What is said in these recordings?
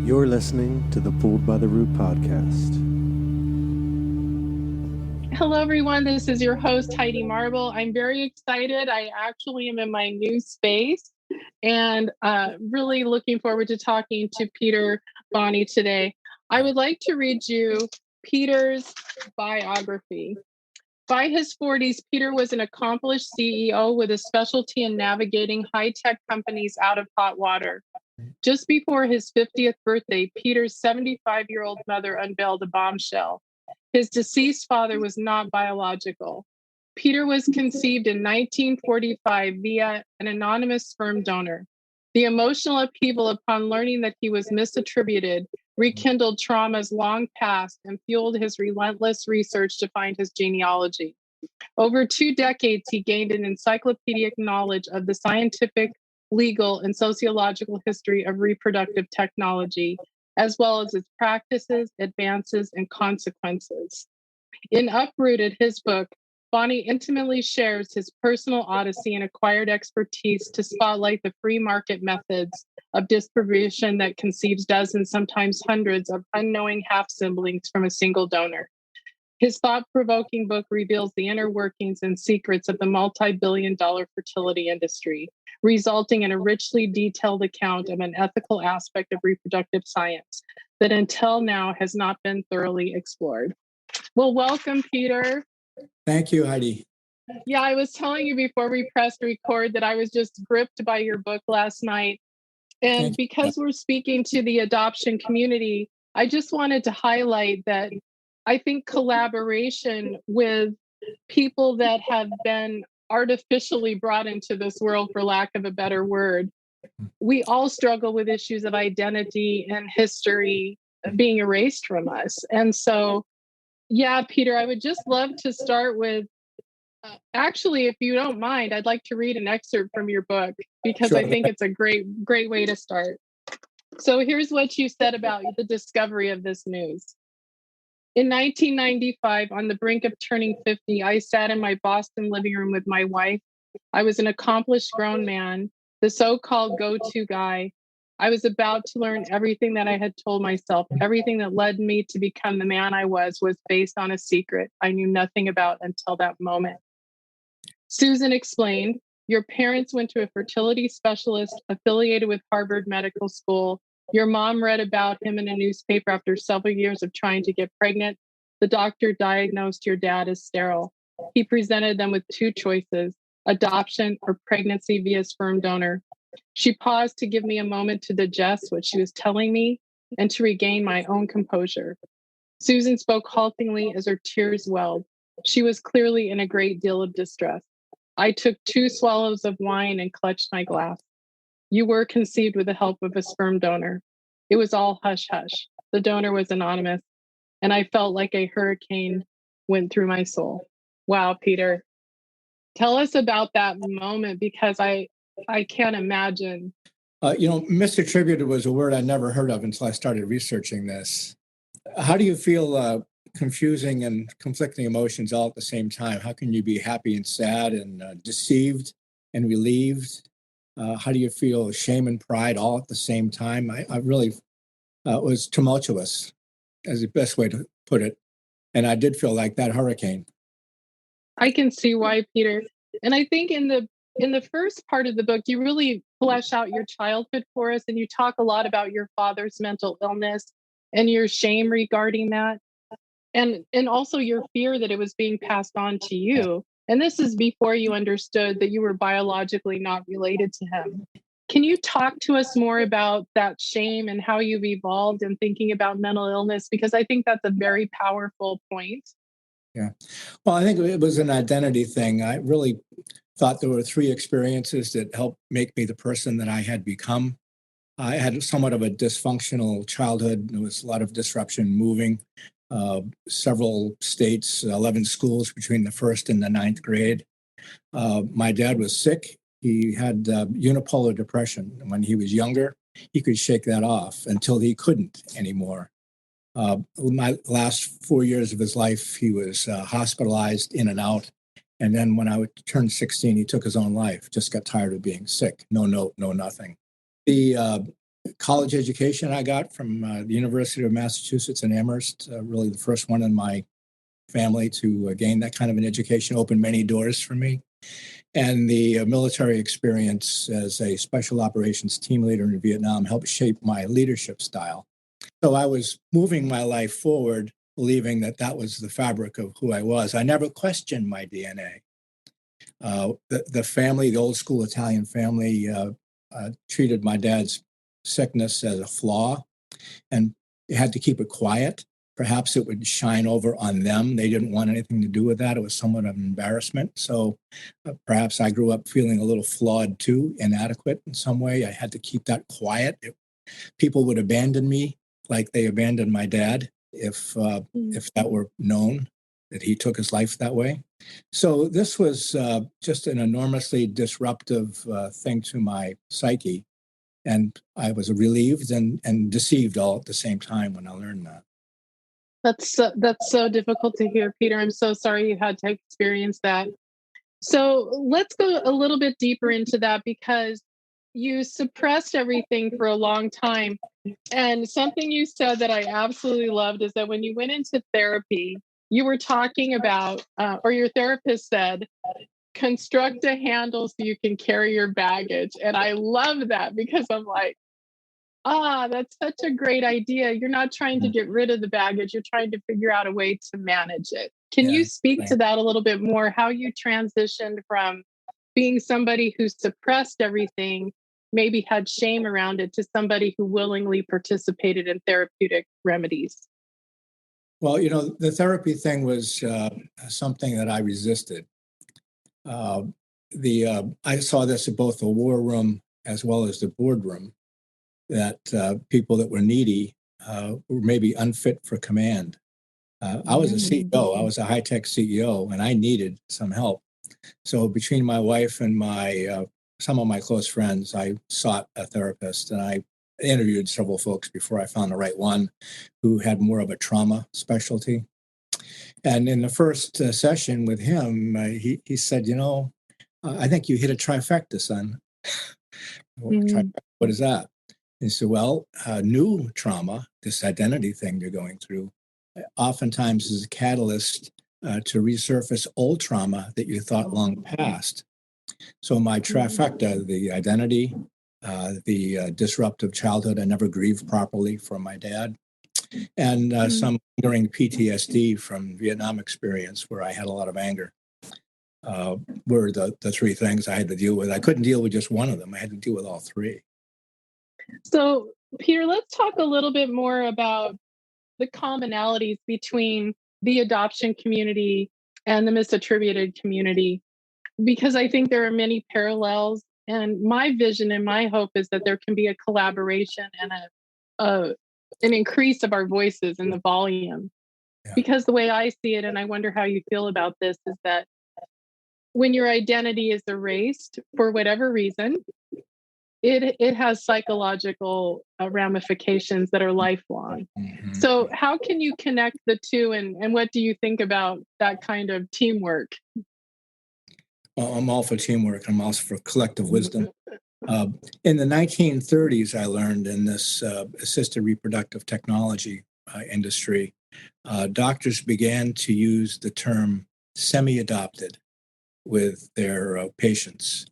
You're listening to the Fooled by the Root podcast. Hello, everyone. This is your host, Heidi Marble. I'm very excited. I actually am in my new space and really looking forward to talking to Peter Boni today. I would like to read you Peter's biography. By his 40s, Peter was an accomplished CEO with a specialty in navigating high-tech companies out of hot water. Just before his 50th birthday, Peter's 75-year-old mother unveiled a bombshell. His deceased father was not biological. Peter was conceived in 1945 via an anonymous sperm donor. The emotional upheaval upon learning that he was misattributed rekindled traumas long past and fueled his relentless research to find his genealogy. Over 2 decades, he gained an encyclopedic knowledge of the scientific, legal, and sociological history of reproductive technology, as well as its practices, advances, and consequences. In Uprooted, his book, Boni intimately shares his personal odyssey and acquired expertise to spotlight the free market methods of distribution that conceives dozens, sometimes hundreds, of unknowing half-siblings from a single donor. His thought-provoking book reveals the inner workings and secrets of the multi-billion-dollar fertility industry, resulting in a richly detailed account of an ethical aspect of reproductive science that until now has not been thoroughly explored. Well, welcome, Peter. Thank you, Heidi. Yeah, I was telling you before we pressed record that I was just gripped by your book last night. And because we're speaking to the adoption community, I just wanted to highlight that I think collaboration with people that have been artificially brought into this world, for lack of a better word, we all struggle with issues of identity and history being erased from us. And so, yeah, Peter, I would just love to start with, actually, if you don't mind, I'd like to read an excerpt from your book because Sure. I think it's a great way to start. So here's what you said about the discovery of this news. In 1995, on the brink of turning 50, I sat in my Boston living room with my wife. I was an accomplished grown man, the so-called go-to guy. I was about to learn everything that I had told myself. Everything that led me to become the man I was based on a secret I knew nothing about until that moment. Susan explained, your parents went to a fertility specialist affiliated with Harvard Medical School. Your mom read about him in a newspaper after several years of trying to get pregnant. The doctor diagnosed your dad as sterile. He presented them with 2 choices, adoption or pregnancy via sperm donor. She paused to give me a moment to digest what she was telling me and to regain my own composure. Susan spoke haltingly as her tears welled. She was clearly in a great deal of distress. I took 2 swallows of wine and clutched my glass. You were conceived with the help of a sperm donor. It was all hush-hush. The donor was anonymous, and I felt like a hurricane went through my soul. Wow, Peter. Tell us about that moment, because I can't imagine. Misattributed was a word I never heard of until I started researching this. How do you feel confusing and conflicting emotions all at the same time? How can you be happy and sad and deceived and relieved? How do you feel shame and pride all at the same time? I really was tumultuous, as the best way to put it. And I did feel like that hurricane. I can see why, Peter. And I think in the first part of the book, you really flesh out your childhood for us, and you talk a lot about your father's mental illness and your shame regarding that, and also your fear that it was being passed on to you. And this is before you understood that you were biologically not related to him. Can you talk to us more about that shame and how you've evolved in thinking about mental illness? Because I think that's a very powerful point. Yeah. Well, I think it was an identity thing. I really thought there were 3 experiences that helped make me the person that I had become. I had somewhat of a dysfunctional childhood. There was a lot of disruption moving. Several states, 11 schools between the 1st and the 9th grade. My dad was sick. He had unipolar depression. When he was younger, he could shake that off until he couldn't anymore. My last 4 years of his life, he was hospitalized in and out. And then when I turned 16, he took his own life, just got tired of being sick. No note, no nothing. The college education I got from the University of Massachusetts in Amherst, really the first one in my family to gain that kind of an education, opened many doors for me. And the military experience as a special operations team leader in Vietnam helped shape my leadership style. So I was moving my life forward, believing that that was the fabric of who I was. I never questioned my DNA. The family, the old school Italian family, treated my dad's sickness as a flaw, and they had to keep it quiet. Perhaps it would shine over on them. They didn't want anything to do with that. It was somewhat of an embarrassment. So perhaps I grew up feeling a little flawed too, inadequate in some way. I had to keep that quiet. People would abandon me like they abandoned my dad if that were known, that he took his life that way. So this was just an enormously disruptive thing to my psyche. And I was relieved and deceived all at the same time when I learned that. That's so difficult to hear, Peter. I'm so sorry you had to experience that. So let's go a little bit deeper into that, because you suppressed everything for a long time. And something you said that I absolutely loved is that when you went into therapy, you were talking about, or your therapist said, construct a handle so you can carry your baggage. And I love that, because I'm like, that's such a great idea. You're not trying to get rid of the baggage. You're trying to figure out a way to manage it. Can you speak to that a little bit more? How you transitioned from being somebody who suppressed everything, maybe had shame around it, to somebody who willingly participated in therapeutic remedies? Well, the therapy thing was something that I resisted. I saw this at both the war room as well as the boardroom, that people that were needy were maybe unfit for command. I was a CEO. I was a high-tech CEO, and I needed some help. So between my wife and some of my close friends, I sought a therapist, and I interviewed several folks before I found the right one who had more of a trauma specialty. And in the first session with him, he said, I think you hit a trifecta, son. Trifecta, what is that? He said, well, new trauma, this identity thing you're going through, oftentimes is a catalyst to resurface old trauma that you thought long past. So my trifecta, the identity, the disruptive childhood, I never grieved properly from my dad, and some lingering PTSD from Vietnam experience where I had a lot of anger, were the three things I had to deal with. I couldn't deal with just one of them. I had to deal with all three. So, Peter, let's talk a little bit more about the commonalities between the adoption community and the misattributed community, because I think there are many parallels. And my vision and my hope is that there can be a collaboration and an increase of our voices in the volume. Yeah. Because the way I see it, and I wonder how you feel about this, is that when your identity is erased for whatever reason, it has psychological ramifications that are lifelong. Mm-hmm. So how can you connect the two, and what do you think about that kind of teamwork? Well, I'm all for teamwork. I'm also for collective wisdom. In the 1930s, I learned in this assisted reproductive technology industry, doctors began to use the term semi-adopted with their patients.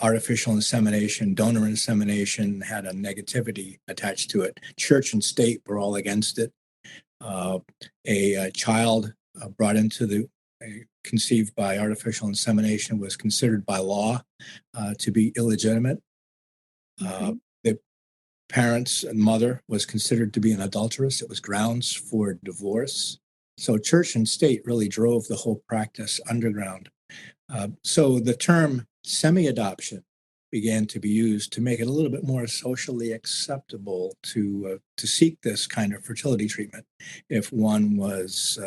Artificial insemination, donor insemination had a negativity attached to it. Church and state were all against it. A child brought into the conceived by artificial insemination was considered by law to be illegitimate. The parents and mother was considered to be an adulteress. It was grounds for divorce. So church and state really drove the whole practice underground. So the term semi-adoption began to be used to make it a little bit more socially acceptable to seek this kind of fertility treatment if one was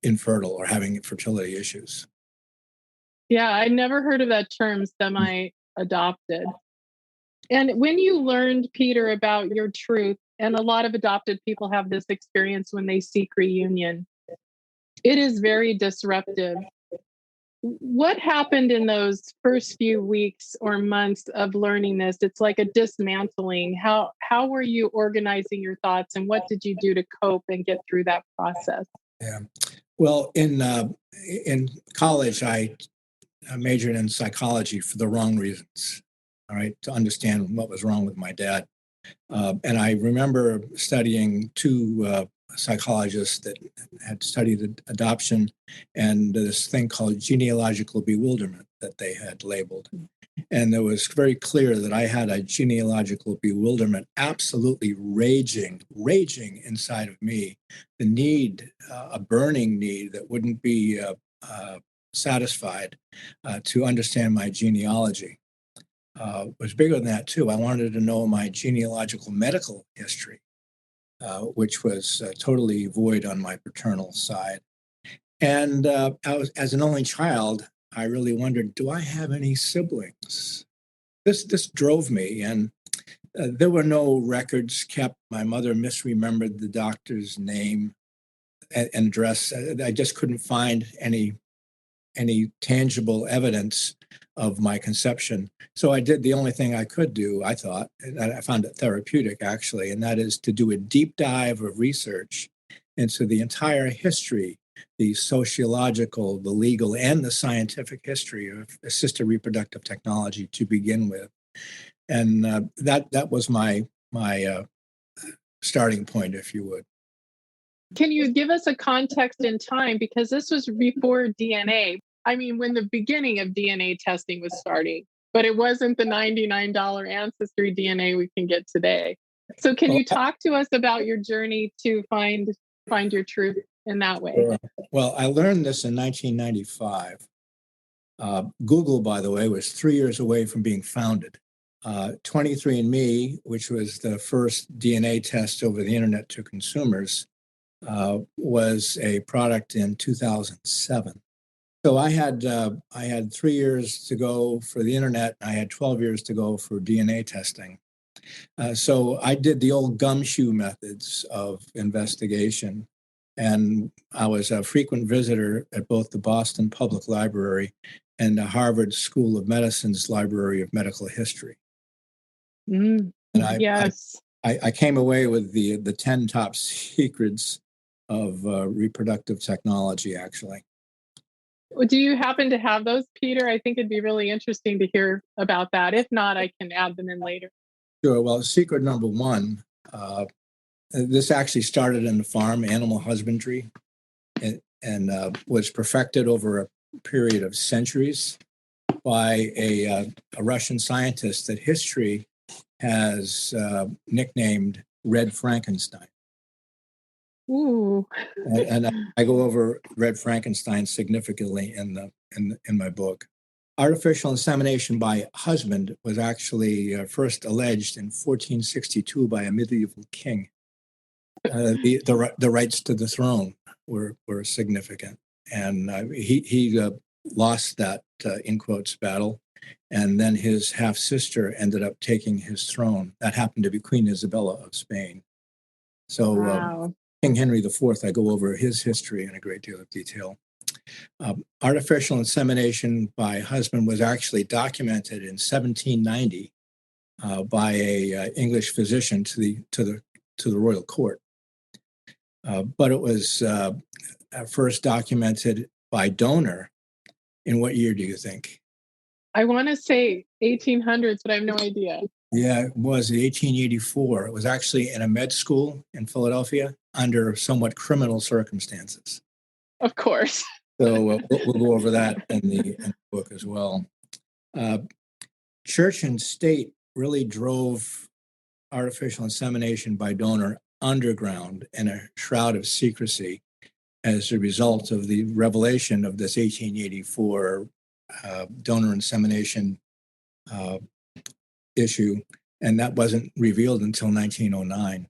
infertile or having fertility issues. Yeah, I never heard of that term, semi-adopted. And when you learned, Peter, about your truth, and a lot of adopted people have this experience when they seek reunion, it is very disruptive. What happened in those first few weeks or months of learning this? It's like a dismantling. How were you organizing your thoughts, and what did you do to cope and get through that process? Yeah. Well, in college, I majored in psychology for the wrong reasons. All right, to understand what was wrong with my dad. And I remember studying two psychologists that had studied adoption and this thing called genealogical bewilderment that they had labeled. And it was very clear that I had a genealogical bewilderment absolutely raging inside of me. The need, a burning need that wouldn't be satisfied to understand my genealogy. Was bigger than that, too. I wanted to know my genealogical medical history, which was totally void on my paternal side. And as an only child, I really wondered, do I have any siblings? This drove me, and there were no records kept. My mother misremembered the doctor's name and address. I just couldn't find any tangible evidence of my conception. So I did the only thing I could do, I thought, and I found it therapeutic, actually, and that is to do a deep dive of research into the entire history, the sociological, the legal, and the scientific history of assisted reproductive technology to begin with. And that was my starting point, if you would. Can you give us a context in time? Because this was before DNA. I mean, when the beginning of DNA testing was starting, but it wasn't the $99 ancestry DNA we can get today. So can you talk to us about your journey to find your truth in that way? Well, I learned this in 1995. Google, by the way, was 3 years away from being founded. 23andMe, which was the first DNA test over the internet to consumers, was a product in 2007. So I had 3 years to go for the internet. I had 12 years to go for DNA testing. So I did the old gumshoe methods of investigation. And I was a frequent visitor at both the Boston Public Library and the Harvard School of Medicine's Library of Medical History. And Yes. I came away with the 10 top secrets of reproductive technology, actually. Do you happen to have those, Peter? I think it'd be really interesting to hear about that. If not, I can add them in later. Sure. Well, secret number one, this actually started in the farm animal husbandry and was perfected over a period of centuries by a Russian scientist that history has nicknamed Red Frankenstein. Ooh. And I go over Red Frankenstein significantly in my book. Artificial insemination by husband was actually first alleged in 1462 by a medieval king. The rights to the throne were significant, and he lost that in quotes battle, and then his half sister ended up taking his throne. That happened to be Queen Isabella of Spain. So. Wow. King Henry IV, I go over his history in a great deal of detail. Artificial insemination by husband was actually documented in 1790 by a English physician to the royal court. But it was first documented by donor. In what year do you think? I want to say 1800s, but I have no idea. Yeah, it was 1884. It was actually in a med school in Philadelphia under somewhat criminal circumstances. Of course. So we'll go over that in the book as well. Church and state really drove artificial insemination by donor underground in a shroud of secrecy as a result of the revelation of this 1884 donor insemination issue, and that wasn't revealed until 1909.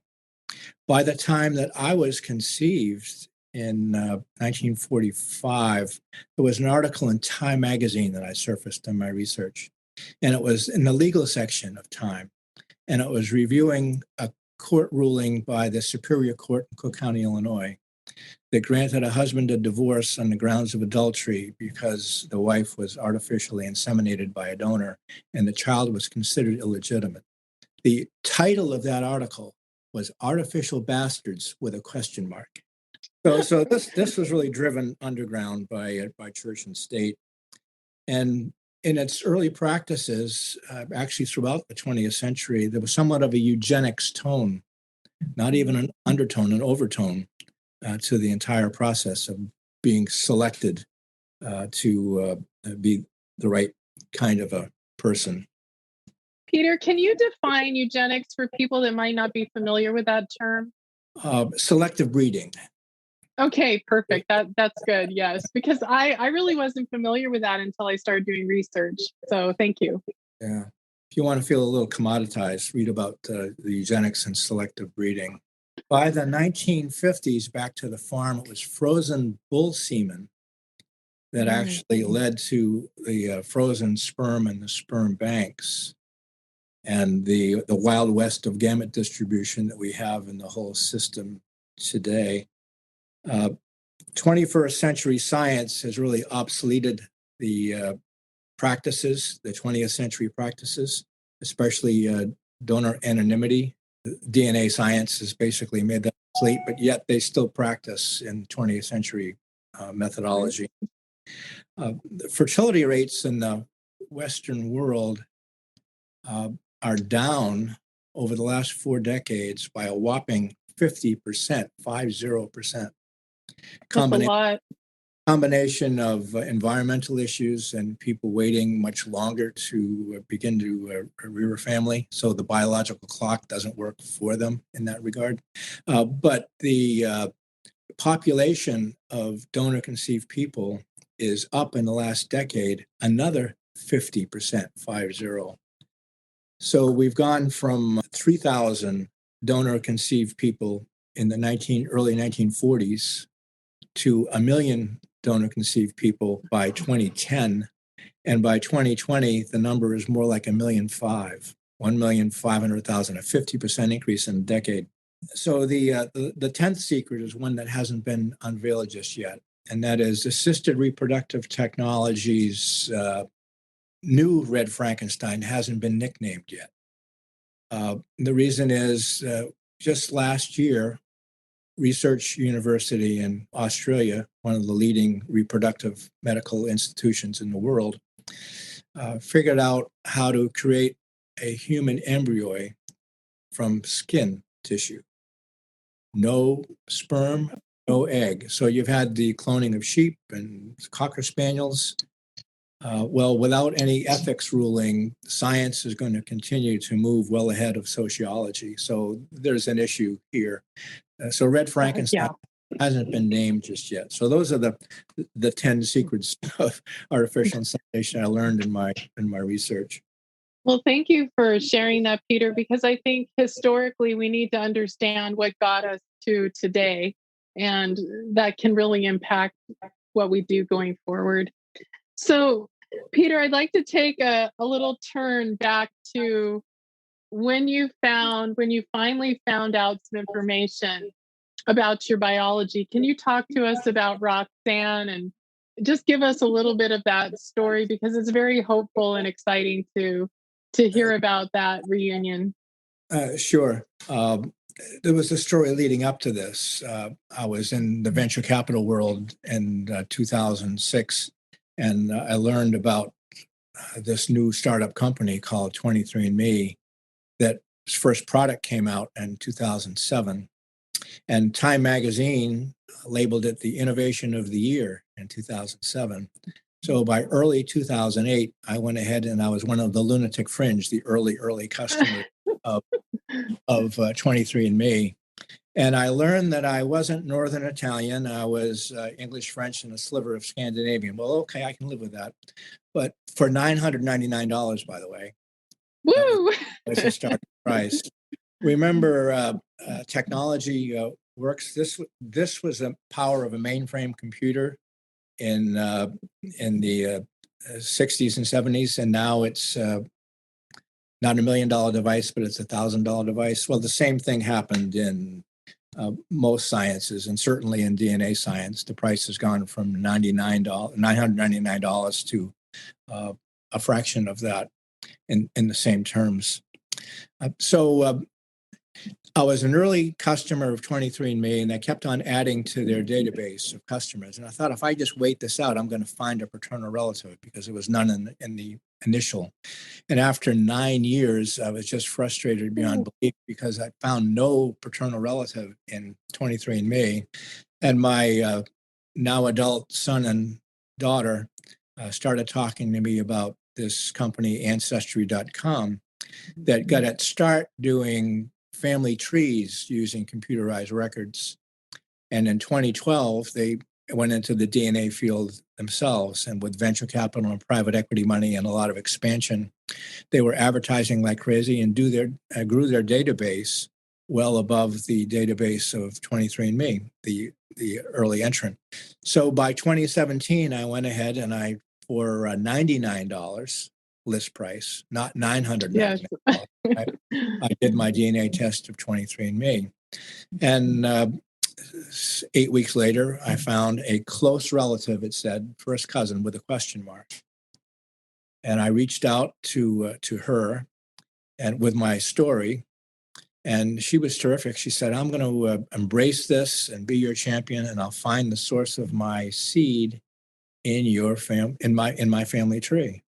By the time that I was conceived, in 1945, there was an article in Time magazine that I surfaced in my research. And it was in the legal section of Time. And it was reviewing a court ruling by the Superior Court in Cook County, Illinois, that granted a husband a divorce on the grounds of adultery because the wife was artificially inseminated by a donor and the child was considered illegitimate. The title of that article was Artificial Bastards with a question mark. So this was really driven underground by church and state. And in its early practices, actually throughout the 20th century, there was somewhat of a eugenics tone, not even an undertone, an overtone to the entire process of being selected to be the right kind of a person. Peter, can you define eugenics for people that might not be familiar with that term? Selective breeding. Okay, perfect. That's good. Yes, because I really wasn't familiar with that until I started doing research. So thank you. Yeah. If you want to feel a little commoditized, read about the eugenics and selective breeding. By the 1950s, back to the farm, it was frozen bull semen that actually led to the frozen sperm and the sperm banks and the wild west of gamete distribution that we have in the whole system today. 21st century science has really obsoleted the practices, the 20th century practices, especially donor anonymity. DNA science has basically made that obsolete, but yet they still practice in 20th century methodology. The fertility rates in the Western world are down over the last 4 decades by a whopping 50%, 50%. That's a lot. Combination of environmental issues and people waiting much longer to begin to rear a family. So the biological clock doesn't work for them in that regard. But the population of donor-conceived people is up in the last decade, another 50%, 50. So we've gone from 3,000 donor-conceived people in the early 1940s to 1 million donor-conceived people by 2010. And by 2020, the number is more like 1,500,000, 1,500,000, a 50% increase in a decade. So the 10th secret is one that hasn't been unveiled just yet, and that is assisted reproductive technologies. New Red Frankenstein hasn't been nicknamed yet. The reason is just last year, Research University in Australia, one of the leading reproductive medical institutions in the world, figured out how to create a human embryo from skin tissue. No sperm, no egg. So you've had the cloning of sheep and cocker spaniels. Well, without any ethics ruling, science is going to continue to move well ahead of sociology. So there's an issue here. So Red Frankenstein hasn't been named just yet. So those are the 10 secrets of artificial insemination I learned in my research. Well, thank you for sharing that, Peter, because I think historically we need to understand what got us to today, and that can really impact what we do going forward. So, Peter, I'd like to take a little turn back to when you finally found out some information about your biology. Can you talk to us about Roxanne and just give us a little bit of that story, because it's very hopeful and exciting to hear about that reunion. Sure. There was a story leading up to this. I was in the venture capital world in 2006, and I learned about this new startup company called 23andMe that its first product came out in 2007. And Time magazine labeled it the innovation of the year in 2007. So by early 2008, I went ahead and I was one of the lunatic fringe, the early customers of 23andMe. And I learned that I wasn't Northern Italian. I was English, French, and a sliver of Scandinavian. Well, okay, I can live with that. But for $999, by the way, Woo! was the starting price. Remember, technology works. This was the power of a mainframe computer in the 60s and 70s, and now it's not $1 million device, but it's $1,000 device. Well, the same thing happened in most sciences, and certainly in DNA science. The price has gone from $999 to a fraction of that in the same terms. So I was an early customer of 23andMe, and I kept on adding to their database of customers. And I thought, if I just wait this out, I'm going to find a paternal relative, because there was none in the initial. And after 9 years, I was just frustrated beyond belief, because I found no paternal relative in 23andMe. And my now adult son and daughter started talking to me about this company, Ancestry.com, that got its start doing family trees using computerized records. And in 2012, they went into the DNA field themselves, and with venture capital and private equity money and a lot of expansion, they were advertising like crazy and grew their database well above the database of 23andMe, the early entrant. So by 2017, I went ahead and for $99 list price, not $999. Yes. I did my DNA test of 23andMe. And 8 weeks later, I found a close relative, it said, first cousin with a question mark. And I reached out to her and with my story, and she was terrific. She said, I'm going to embrace this and be your champion, and I'll find the source of my seed in my family tree.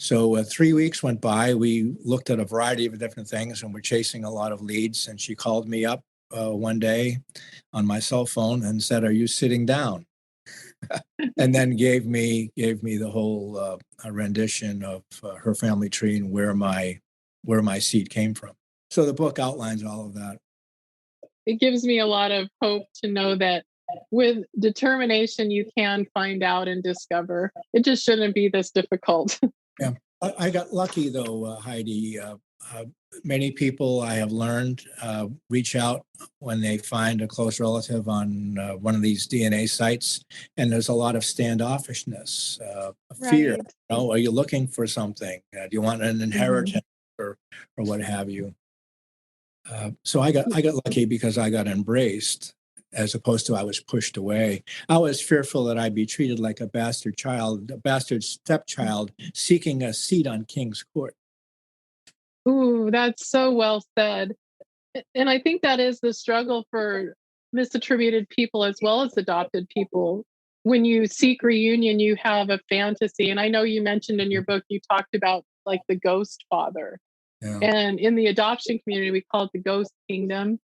So 3 weeks went by. We looked at a variety of different things, and we're chasing a lot of leads. And she called me up one day on my cell phone and said, "Are you sitting down?" And then gave me the whole rendition of her family tree and where my seed came from. So the book outlines all of that. It gives me a lot of hope to know that with determination, you can find out and discover. It just shouldn't be this difficult. Yeah, I got lucky though, Heidi. Many people I have learned reach out when they find a close relative on one of these DNA sites, and there's a lot of standoffishness, fear. Right. Are you looking for something? Do you want an inheritance or what have you? So I got lucky because I got embraced, as opposed to I was pushed away. I was fearful that I'd be treated like a bastard stepchild seeking a seat on King's Court. Ooh, that's so well said. And I think that is the struggle for misattributed people as well as adopted people. When you seek reunion, you have a fantasy. And I know you mentioned in your book, you talked about like the ghost father. Yeah. And in the adoption community, we call it the ghost kingdom.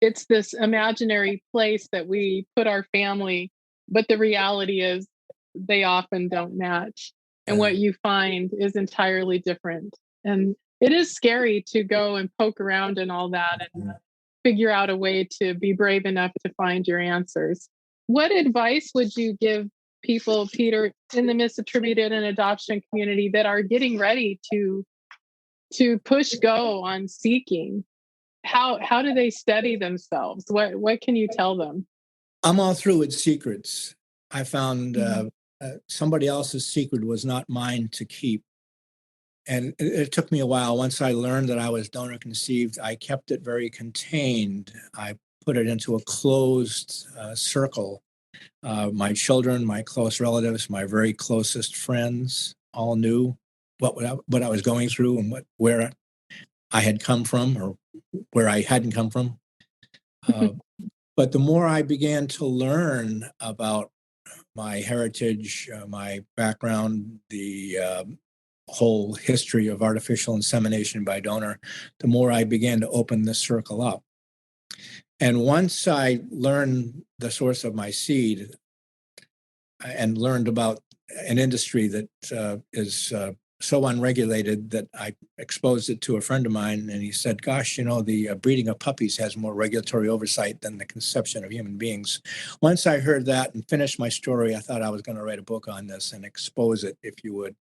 It's this imaginary place that we put our family, but the reality is they often don't match. And what you find is entirely different. And it is scary to go and poke around and all that and figure out a way to be brave enough to find your answers. What advice would you give people, Peter, in the misattributed and adoption community that are getting ready to push go on seeking? How do they study themselves? What can you tell them? I'm all through with secrets. I found somebody else's secret was not mine to keep. And it took me a while. Once I learned that I was donor conceived, I kept it very contained. I put it into a closed circle. My children, my close relatives, my very closest friends all knew what I was going through and where I had come from or where I hadn't come from. But the more I began to learn about my heritage, my background, the whole history of artificial insemination by donor, the more I began to open this circle up. And once I learned the source of my seed and learned about an industry that is so unregulated, that I exposed it to a friend of mine, and he said, "Gosh, the breeding of puppies has more regulatory oversight than the conception of human beings." Once I heard that and finished my story, I thought I was going to write a book on this and expose it, if you would,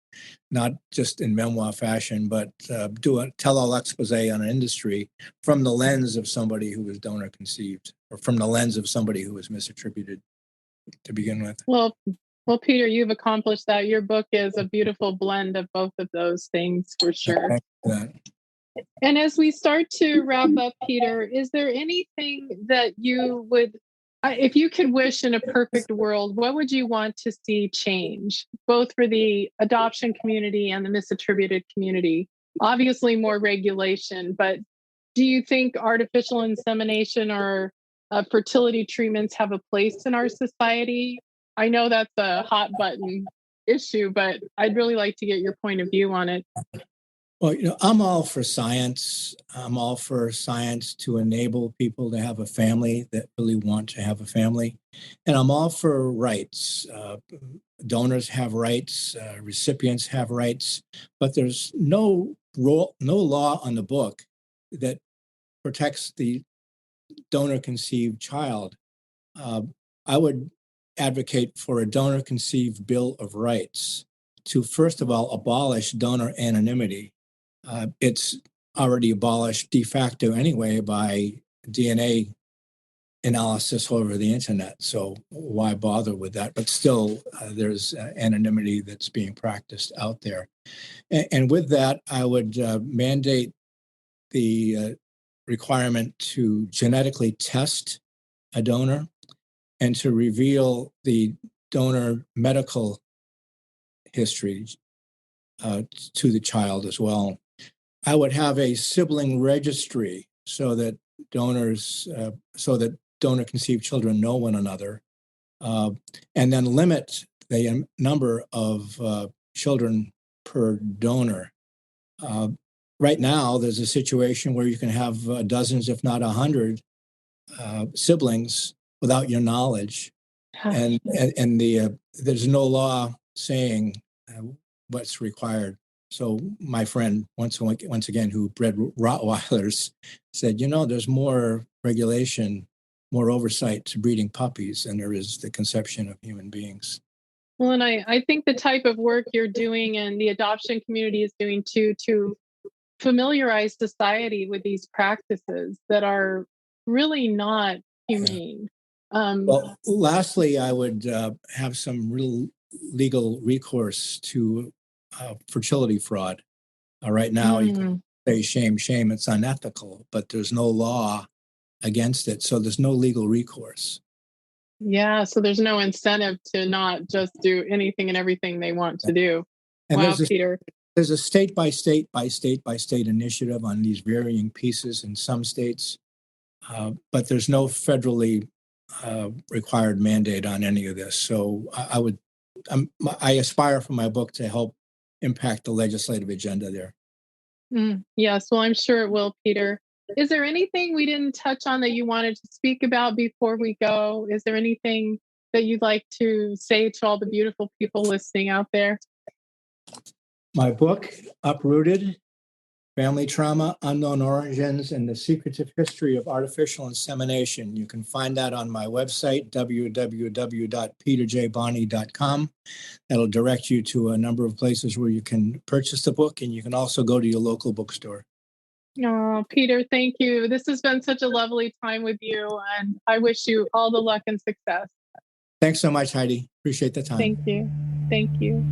not just in memoir fashion, but do a tell-all expose on an industry from the lens of somebody who was donor conceived or from the lens of somebody who was misattributed to begin with. Well, Peter, you've accomplished that. Your book is a beautiful blend of both of those things for sure. Thanks for that. And as we start to wrap up, Peter, is there anything that you would, if you could wish in a perfect world, what would you want to see change, both for the adoption community and the misattributed community? Obviously, more regulation, but do you think artificial insemination or fertility treatments have a place in our society? I know that's a hot button issue, but I'd really like to get your point of view on it. Well, I'm all for science. I'm all for science to enable people to have a family that really want to have a family. And I'm all for rights. Donors have rights, recipients have rights, but there's no law on the book that protects the donor-conceived child. I would advocate for a donor-conceived Bill of Rights to, first of all, abolish donor anonymity. It's already abolished de facto anyway by DNA analysis all over the internet. So why bother with that? But still, there's anonymity that's being practiced out there. And with that, I would mandate the requirement to genetically test a donor and to reveal the donor medical history to the child as well. I would have a sibling registry so that donor-conceived children know one another, and then limit the number of children per donor. Right now, there's a situation where you can have dozens, if not 100, siblings without your knowledge, and there's no law saying what's required. So my friend, once again, who bred Rottweilers, said, there's more regulation, more oversight to breeding puppies than there is the conception of human beings. Well, and I think the type of work you're doing and the adoption community is doing too, to familiarize society with these practices that are really not humane. Well, lastly, I would have some real legal recourse to fertility fraud. Right now, you can say shame, it's unethical, but there's no law against it. So there's no legal recourse. Yeah, so there's no incentive to not just do anything and everything they want to do. And wow, Peter. There's a state by state initiative on these varying pieces in some states, but there's no federally required mandate on any of this. So I aspire for my book to help impact the legislative agenda there. Yes, well, I'm sure it will, Peter. Is there anything we didn't touch on that you wanted to speak about before we go? Is there anything that you'd like to say to all the beautiful people listening out there? My book, Uprooted: Family Trauma, Unknown Origins, and the Secretive History of Artificial Insemination. You can find that on my website, www.peterjboni.com. That'll direct you to a number of places where you can purchase the book, and you can also go to your local bookstore. Oh, Peter, thank you. This has been such a lovely time with you, and I wish you all the luck and success. Thanks so much, Heidi. Appreciate the time. Thank you. Thank you.